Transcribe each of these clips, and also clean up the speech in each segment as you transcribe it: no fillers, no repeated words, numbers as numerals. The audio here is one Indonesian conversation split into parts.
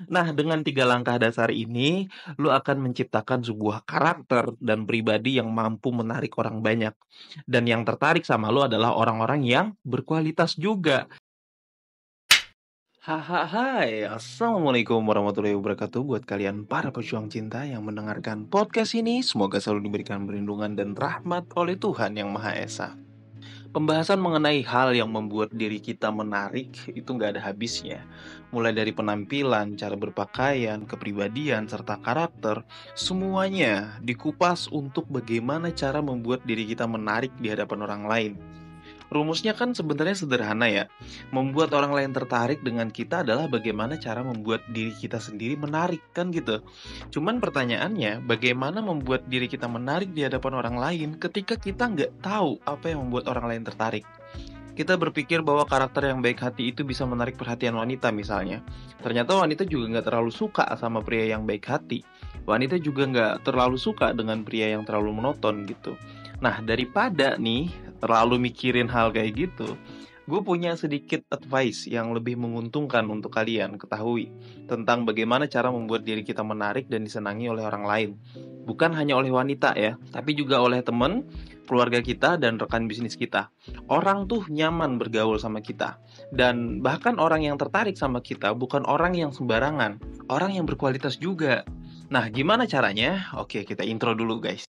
Nah, dengan 3 langkah dasar ini, lu akan menciptakan sebuah karakter dan pribadi yang mampu menarik orang banyak. Dan yang tertarik sama lu adalah orang-orang yang berkualitas juga. Hai, Assalamualaikum warahmatullahi wabarakatuh buat kalian para pejuang cinta yang mendengarkan podcast ini. Semoga selalu diberikan perlindungan dan rahmat oleh Tuhan Yang Maha Esa. Pembahasan mengenai hal yang membuat diri kita menarik itu nggak ada habisnya. Mulai dari penampilan, cara berpakaian, kepribadian, serta karakter, semuanya dikupas untuk bagaimana cara membuat diri kita menarik di hadapan orang lain. Rumusnya kan sebenarnya sederhana ya. Membuat orang lain tertarik dengan kita adalah bagaimana cara membuat diri kita sendiri menarik kan gitu. Cuman pertanyaannya, bagaimana membuat diri kita menarik di hadapan orang lain ketika kita nggak tahu apa yang membuat orang lain tertarik. Kita berpikir bahwa karakter yang baik hati itu bisa menarik perhatian wanita misalnya. Ternyata wanita juga nggak terlalu suka sama pria yang baik hati. Wanita juga nggak terlalu suka dengan pria yang terlalu monoton gitu. Nah, daripada nih terlalu mikirin hal kayak gitu, gue punya sedikit advice yang lebih menguntungkan untuk kalian ketahui tentang bagaimana cara membuat diri kita menarik dan disenangi oleh orang lain. Bukan hanya oleh wanita ya, tapi juga oleh teman, keluarga kita, dan rekan bisnis kita. Orang tuh nyaman bergaul sama kita. Dan bahkan orang yang tertarik sama kita bukan orang yang sembarangan, orang yang berkualitas juga. Nah, gimana caranya? Oke, kita intro dulu guys.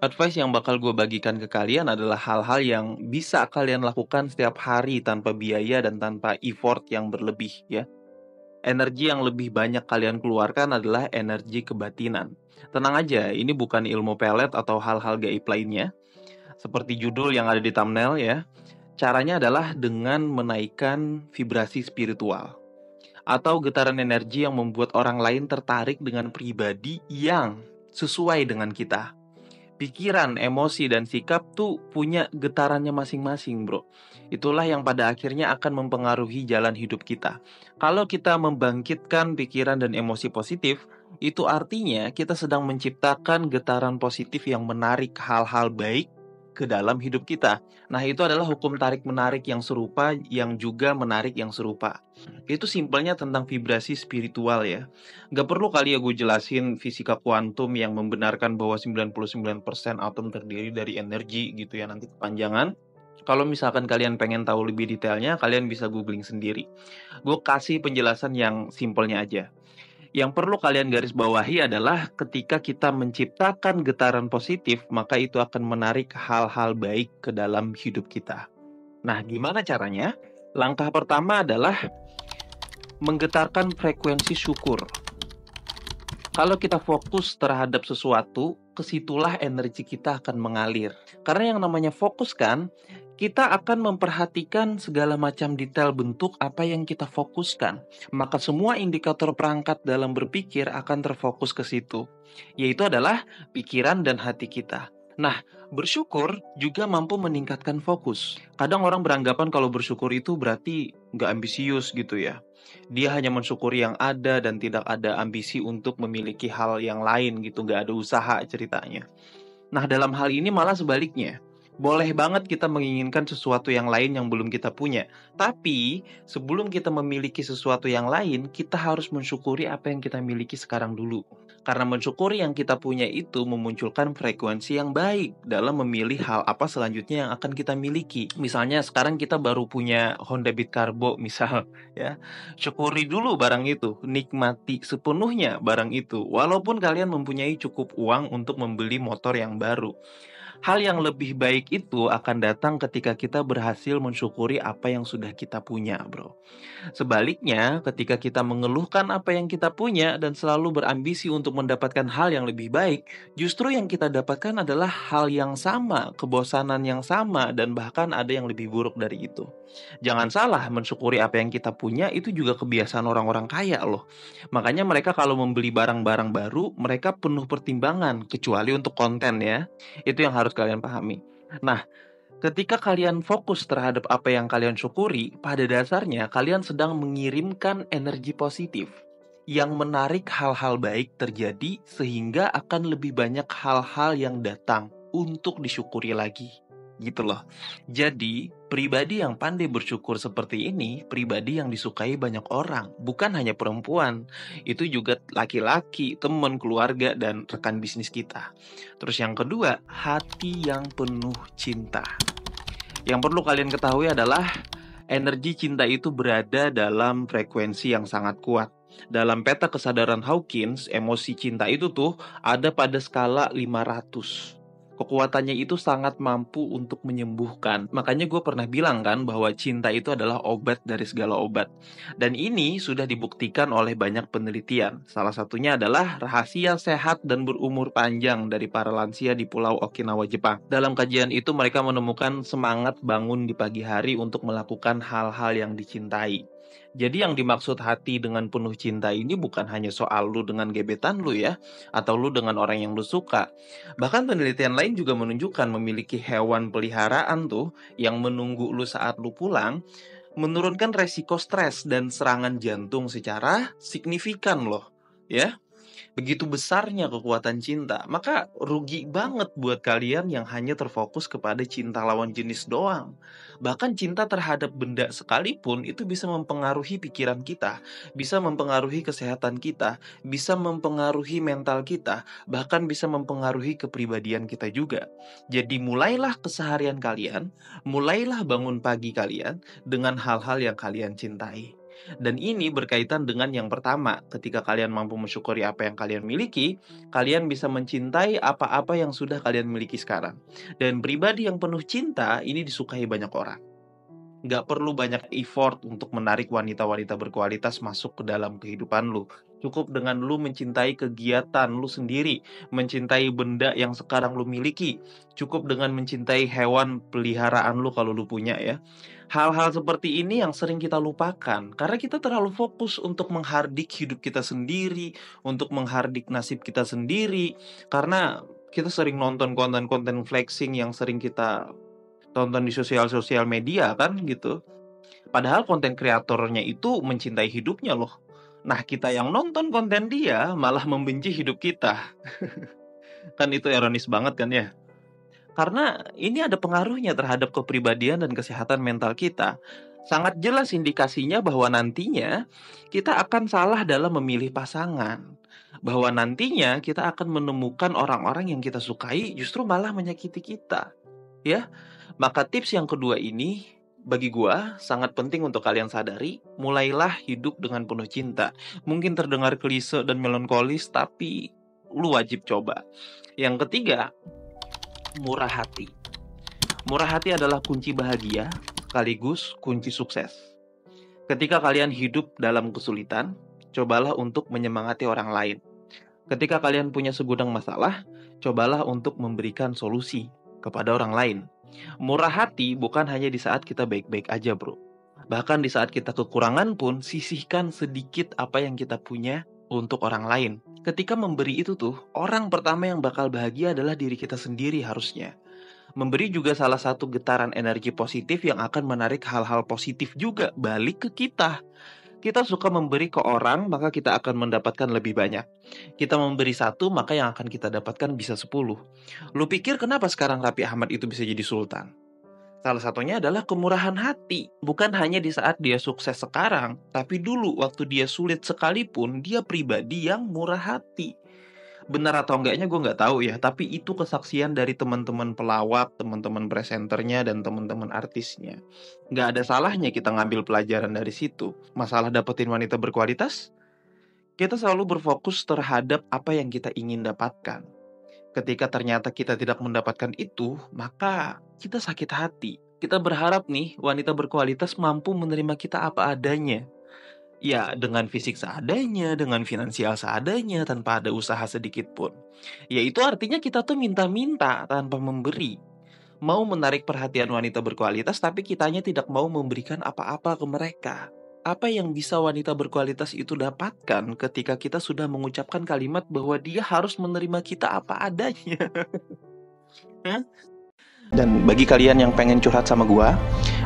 Advice yang bakal gue bagikan ke kalian adalah hal-hal yang bisa kalian lakukan setiap hari tanpa biaya dan tanpa effort yang berlebih ya. Energi yang lebih banyak kalian keluarkan adalah energi kebatinan. Tenang aja, ini bukan ilmu pelet atau hal-hal gaib lainnya. Seperti judul yang ada di thumbnail ya. Caranya adalah dengan menaikkan vibrasi spiritual atau getaran energi yang membuat orang lain tertarik dengan pribadi yang sesuai dengan kita. Pikiran, emosi, dan sikap tuh punya getarannya masing-masing, bro. Itulah yang pada akhirnya akan mempengaruhi jalan hidup kita. Kalau kita membangkitkan pikiran dan emosi positif, itu artinya kita sedang menciptakan getaran positif yang menarik hal-hal baik ke dalam hidup kita. Nah, itu adalah hukum tarik-menarik yang serupa, yang juga menarik yang serupa. Itu simpelnya tentang vibrasi spiritual ya. Gak perlu kali ya gue jelasin fisika kuantum yang membenarkan bahwa 99% atom terdiri dari energi gitu ya, nanti kepanjangan. Kalau misalkan kalian pengen tahu lebih detailnya, kalian bisa googling sendiri. Gue kasih penjelasan yang simpelnya aja. Yang perlu kalian garis bawahi adalah ketika kita menciptakan getaran positif, maka itu akan menarik hal-hal baik ke dalam hidup kita. Nah, gimana caranya? Langkah pertama adalah menggetarkan frekuensi syukur. Kalau kita fokus terhadap sesuatu, kesitulah energi kita akan mengalir. Karena yang namanya fokus kan, kita akan memperhatikan segala macam detail bentuk apa yang kita fokuskan. Maka semua indikator perangkat dalam berpikir akan terfokus ke situ. Yaitu adalah pikiran dan hati kita. Nah, bersyukur juga mampu meningkatkan fokus. Kadang orang beranggapan kalau bersyukur itu berarti nggak ambisius gitu ya. Dia hanya mensyukuri yang ada dan tidak ada ambisi untuk memiliki hal yang lain gitu, nggak ada usaha ceritanya. Nah, dalam hal ini malah sebaliknya. Boleh banget kita menginginkan sesuatu yang lain yang belum kita punya. Tapi, sebelum kita memiliki sesuatu yang lain, kita harus mensyukuri apa yang kita miliki sekarang dulu. Karena mensyukuri yang kita punya itu memunculkan frekuensi yang baik dalam memilih hal apa selanjutnya yang akan kita miliki. Misalnya sekarang kita baru punya Honda Beat Carbo misal ya. Syukuri dulu barang itu, nikmati sepenuhnya barang itu. Walaupun kalian mempunyai cukup uang untuk membeli motor yang baru. Hal yang lebih baik itu akan datang ketika kita berhasil mensyukuri apa yang sudah kita punya, bro. Sebaliknya, ketika kita mengeluhkan apa yang kita punya dan selalu berambisi untuk mendapatkan hal yang lebih baik, justru yang kita dapatkan adalah hal yang sama, kebosanan yang sama, dan bahkan ada yang lebih buruk dari itu. Jangan salah, mensyukuri apa yang kita punya itu juga kebiasaan orang-orang kaya loh. Makanya mereka kalau membeli barang-barang baru, mereka penuh pertimbangan, kecuali untuk konten ya. Itu yang harus kalian pahami. Nah, ketika kalian fokus terhadap apa yang kalian syukuri, pada dasarnya kalian sedang mengirimkan energi positif yang menarik hal-hal baik terjadi sehingga akan lebih banyak hal-hal yang datang. untuk disyukuri lagi. Gitu loh. Jadi, pribadi yang pandai bersyukur seperti ini, pribadi yang disukai banyak orang, bukan hanya perempuan. Itu juga laki-laki, teman, keluarga, dan rekan bisnis kita. Terus yang kedua, hati yang penuh cinta. Yang perlu kalian ketahui adalah energi cinta itu berada dalam frekuensi yang sangat kuat. Dalam peta kesadaran Hawkins, emosi cinta itu tuh ada pada skala 500. Kekuatannya itu sangat mampu untuk menyembuhkan. Makanya gue pernah bilang kan bahwa cinta itu adalah obat dari segala obat. Dan ini sudah dibuktikan oleh banyak penelitian. Salah satunya adalah rahasia sehat dan berumur panjang dari para lansia di Pulau Okinawa, Jepang. Dalam kajian itu mereka menemukan semangat bangun di pagi hari untuk melakukan hal-hal yang dicintai. Jadi yang dimaksud hati dengan penuh cinta ini bukan hanya soal lu dengan gebetan lu ya, atau lu dengan orang yang lu suka. Bahkan penelitian lain juga menunjukkan memiliki hewan peliharaan tuh yang menunggu lu saat lu pulang, menurunkan resiko stres dan serangan jantung secara signifikan loh. Ya, begitu besarnya kekuatan cinta, maka rugi banget buat kalian yang hanya terfokus kepada cinta lawan jenis doang. Bahkan cinta terhadap benda sekalipun itu bisa mempengaruhi pikiran kita, bisa mempengaruhi kesehatan kita, bisa mempengaruhi mental kita, bahkan bisa mempengaruhi kepribadian kita juga. Jadi mulailah keseharian kalian, mulailah bangun pagi kalian dengan hal-hal yang kalian cintai. Dan ini berkaitan dengan yang pertama, ketika kalian mampu mensyukuri apa yang kalian miliki, kalian bisa mencintai apa-apa yang sudah kalian miliki sekarang. Dan pribadi yang penuh cinta ini disukai banyak orang. Nggak perlu banyak effort untuk menarik wanita-wanita berkualitas masuk ke dalam kehidupan lu. Cukup dengan lu mencintai kegiatan lu sendiri, mencintai benda yang sekarang lu miliki. Cukup dengan mencintai hewan peliharaan lu kalau lu punya ya. Hal-hal seperti ini yang sering kita lupakan karena kita terlalu fokus untuk menghardik hidup kita sendiri, untuk menghardik nasib kita sendiri, karena kita sering nonton konten-konten flexing yang sering kita tonton di sosial media kan gitu. Padahal konten kreatornya itu mencintai hidupnya loh. Nah, kita yang nonton konten dia malah membenci hidup kita. Kan itu ironis banget kan ya? Karena ini ada pengaruhnya terhadap kepribadian dan kesehatan mental kita. Sangat jelas indikasinya bahwa nantinya kita akan salah dalam memilih pasangan. Bahwa nantinya kita akan menemukan orang-orang yang kita sukai justru malah menyakiti kita. Ya, maka tips yang kedua ini bagi gua sangat penting untuk kalian sadari, mulailah hidup dengan penuh cinta. Mungkin terdengar klise dan melankolis, tapi lu wajib coba. Yang ketiga, murah hati. Murah hati adalah kunci bahagia, sekaligus kunci sukses. Ketika kalian hidup dalam kesulitan, cobalah untuk menyemangati orang lain. Ketika kalian punya segudang masalah, cobalah untuk memberikan solusi kepada orang lain. Murah hati bukan hanya di saat kita baik-baik aja, bro. Bahkan di saat kita kekurangan pun, sisihkan sedikit apa yang kita punya untuk orang lain. Ketika memberi itu tuh, orang pertama yang bakal bahagia adalah diri kita sendiri harusnya. Memberi juga salah satu getaran energi positif yang akan menarik hal-hal positif juga balik ke kita. Kita suka memberi ke orang, maka kita akan mendapatkan lebih banyak. Kita memberi satu, maka yang akan kita dapatkan bisa 10. Lu pikir kenapa sekarang Raffi Ahmad itu bisa jadi sultan? Salah satunya adalah kemurahan hati. Bukan hanya di saat dia sukses sekarang, tapi dulu waktu dia sulit sekalipun, dia pribadi yang murah hati. Benar atau enggaknya gue nggak tahu ya, tapi itu kesaksian dari teman-teman pelawak, teman-teman presenternya, dan teman-teman artisnya. Nggak ada salahnya kita ngambil pelajaran dari situ. Masalah dapetin wanita berkualitas, kita selalu berfokus terhadap apa yang kita ingin dapatkan. Ketika ternyata kita tidak mendapatkan itu, maka kita sakit hati. Kita berharap nih wanita berkualitas mampu menerima kita apa adanya. Ya, dengan fisik seadanya, dengan finansial seadanya, tanpa ada usaha sedikit pun. Ya, itu artinya kita tuh minta-minta tanpa memberi. Mau menarik perhatian wanita berkualitas, tapi kitanya tidak mau memberikan apa-apa ke mereka. Apa yang bisa wanita berkualitas itu dapatkan ketika kita sudah mengucapkan kalimat bahwa dia harus menerima kita apa adanya? Hah? Dan bagi kalian yang pengen curhat sama gua,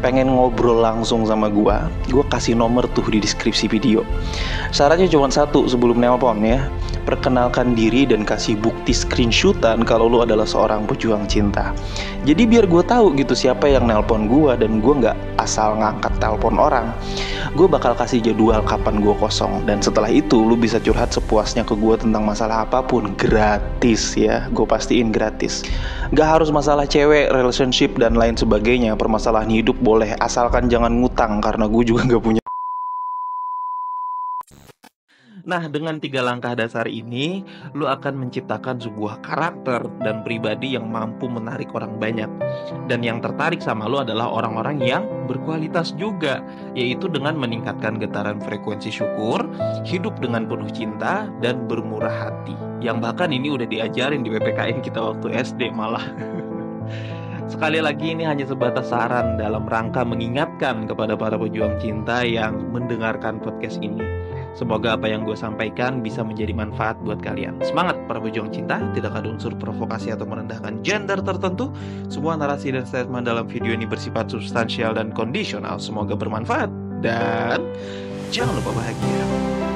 pengen ngobrol langsung sama gua kasih nomor tuh di deskripsi video. Syaratnya cuma satu sebelum nelpon ya. Perkenalkan diri dan kasih bukti screenshotan kalau lu adalah seorang pejuang cinta. Jadi biar gue tahu gitu siapa yang nelpon gue, dan gue nggak asal ngangkat telepon orang. Gue bakal kasih jadwal kapan gue kosong, dan setelah itu lu bisa curhat sepuasnya ke gue tentang masalah apapun, gratis ya. Gue pastiin gratis. Gak harus masalah cewek, relationship dan lain sebagainya. Permasalahan hidup boleh, asalkan jangan ngutang, karena gue juga gak punya. Nah, dengan 3 langkah dasar ini, lu akan menciptakan sebuah karakter dan pribadi yang mampu menarik orang banyak. Dan yang tertarik sama lu adalah orang-orang yang berkualitas juga, yaitu dengan meningkatkan getaran frekuensi syukur, hidup dengan penuh cinta, dan bermurah hati. Yang bahkan ini udah diajarin di PPKN kita waktu SD malah. Sekali lagi ini hanya sebatas saran dalam rangka mengingatkan kepada para pejuang cinta yang mendengarkan podcast ini. Semoga apa yang gue sampaikan bisa menjadi manfaat buat kalian. Semangat para pejuang cinta, tidak ada unsur provokasi atau merendahkan gender tertentu. Semua narasi dan statement dalam video ini bersifat substansial dan kondisional. Semoga bermanfaat dan jangan lupa bahagia.